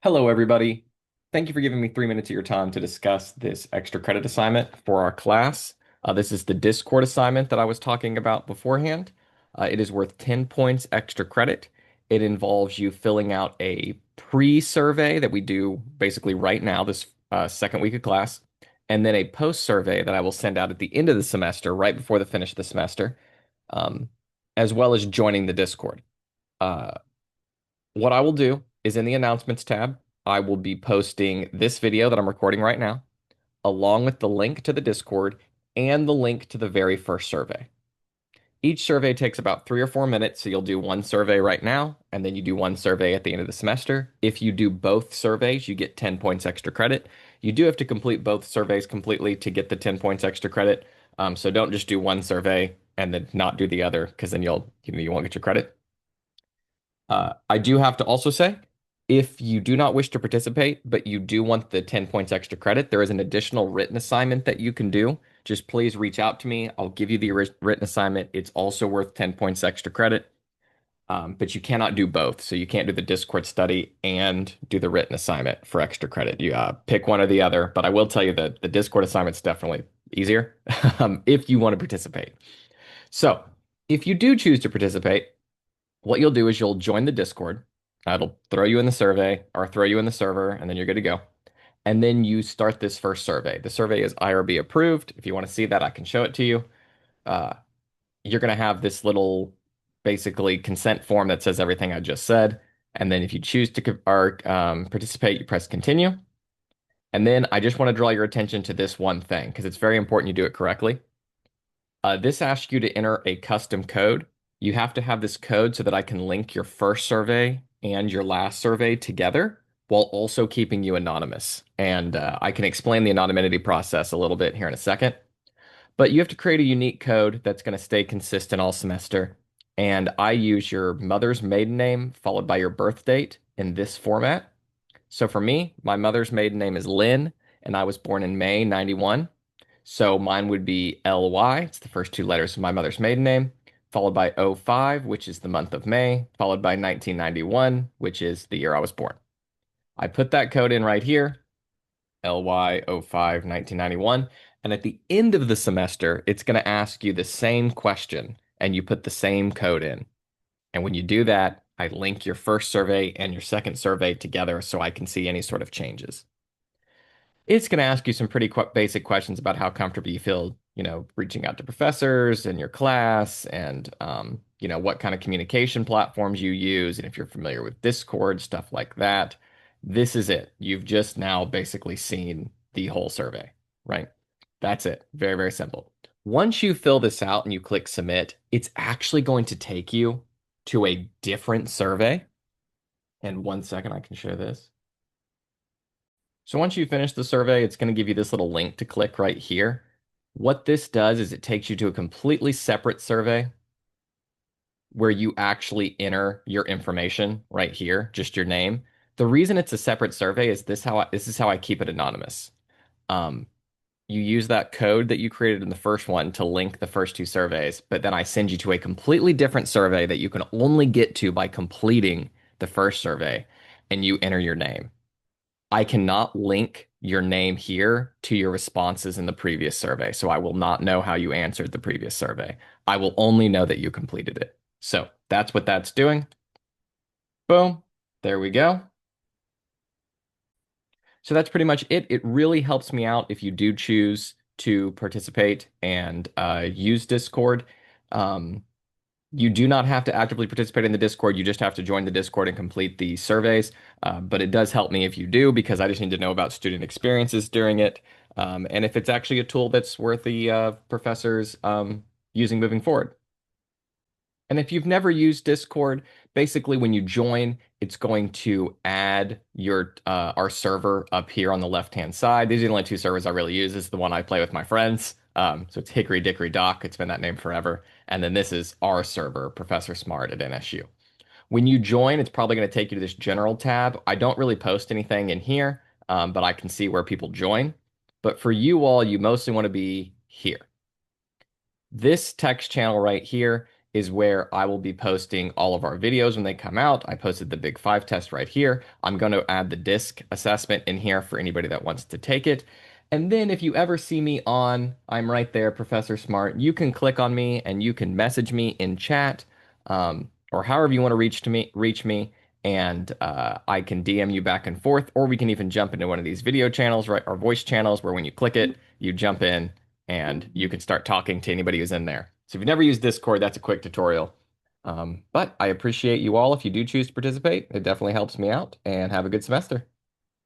Hello, everybody. Thank you for giving me 3 minutes of your time to discuss this extra credit assignment for our class. This is the Discord assignment that I was talking about beforehand. It is worth 10 points extra credit. It involves you filling out a pre-survey that we do basically right now, this second week of class, and then a post-survey that I will send out at the end of the semester, right before the finish of the semester, um, as well as joining the Discord. Uh, what I will do is in the announcements tab, I will be posting this video that I'm recording right now, along with the link to the Discord and the link to the very first survey. Each survey takes about 3 or 4 minutes, so you'll do one survey right now, and then you do one survey at the end of the semester. If you do both surveys, you get 10 points extra credit. You do have to complete both surveys completely to get the 10 points extra credit. So don't just do one survey and then not do the other, because then you won't get your credit. I do have to also say, if you do not wish to participate, but you do want the 10 points extra credit, there is an additional written assignment that you can do. Just please reach out to me. I'll give you the written assignment. It's also worth 10 points extra credit, but you cannot do both. So you can't do the Discord study and do the written assignment for extra credit. You pick one or the other, but I will tell you that the Discord assignment's definitely easier if you want to participate. So if you do choose to participate, what you'll do is you'll join the Discord. It'll throw you in the survey or throw you in the server, and then you're good to go. And then you start this first survey. The survey is IRB approved. If you want to see that, I can show it to you. Uh, you're going to have this little basically consent form that says everything I just said. And then if you choose to participate, you press continue. And then I just want to draw your attention to this one thing because it's very important you do it correctly. This asks you to enter a custom code. You have to have this code so that I can link your first survey and your last survey together while also keeping you anonymous. And I can explain the anonymity process a little bit here in a second. But you have to create a unique code that's going to stay consistent all semester. And I use your mother's maiden name followed by your birth date in this format. So for me, my mother's maiden name is Lynn, and I was born in May 91. So mine would be LY. It's the first two letters of my mother's maiden name, followed by '05, which is the month of May, followed by 1991, which is the year I was born. I put that code in right here, LY '05 1991. And at the end of the semester, it's going to ask you the same question, and you put the same code in. And when you do that, I link your first survey and your second survey together so I can see any sort of changes. It's going to ask you some pretty basic questions about how comfortable you feel, reaching out to professors in your class and, what kind of communication platforms you use. And if you're familiar with Discord, stuff like that. This is it. You've just now basically seen the whole survey, right? That's it. Very, very simple. Once you fill this out and you click submit, it's actually going to take you to a different survey. And 1 second, I can share this. So once you finish the survey, it's going to give you this little link to click right here. What this does is it takes you to a completely separate survey where you actually enter your information right here, just your name. The reason it's a separate survey is this is how I keep it anonymous. Um, you use that code that you created in the first one to link the first two surveys, but then I send you to a completely different survey that you can only get to by completing the first survey, and you enter your name. I cannot link your name here to your responses in the previous survey, so I will not know how you answered the previous survey. I will only know that you completed it. So that's what that's doing. Boom. There we go. So that's pretty much it. It really helps me out if you do choose to participate and use Discord. Um, you do not have to actively participate in the Discord. You just have to join the Discord and complete the surveys. But it does help me if you do, because I just need to know about student experiences during it. And if it's actually a tool that's worth the professors using moving forward. And if you've never used Discord, basically when you join, it's going to add your our server up here on the left-hand side. These are the only two servers I really use. This is the one I play with my friends. So it's Hickory Dickory Dock. It's been that name forever. And then this is our server, Professor Smart at NSU. When you join, it's probably going to take you to this general tab. I don't really post anything in here, but I can see where people join. But for you all, you mostly want to be here. This text channel right here is where I will be posting all of our videos when they come out. I posted the Big Five test right here. I'm going to add the DISC assessment in here for anybody that wants to take it. And then if you ever see me on, I'm right there, Professor Smart. You can click on me and you can message me in chat, or however you want to reach me, and I can DM you back and forth, or we can even jump into one of these video channels, right, or voice channels, where when you click it, you jump in and you can start talking to anybody who's in there. So if you've never used Discord, that's a quick tutorial. But I appreciate you all if you do choose to participate. It definitely helps me out, and have a good semester.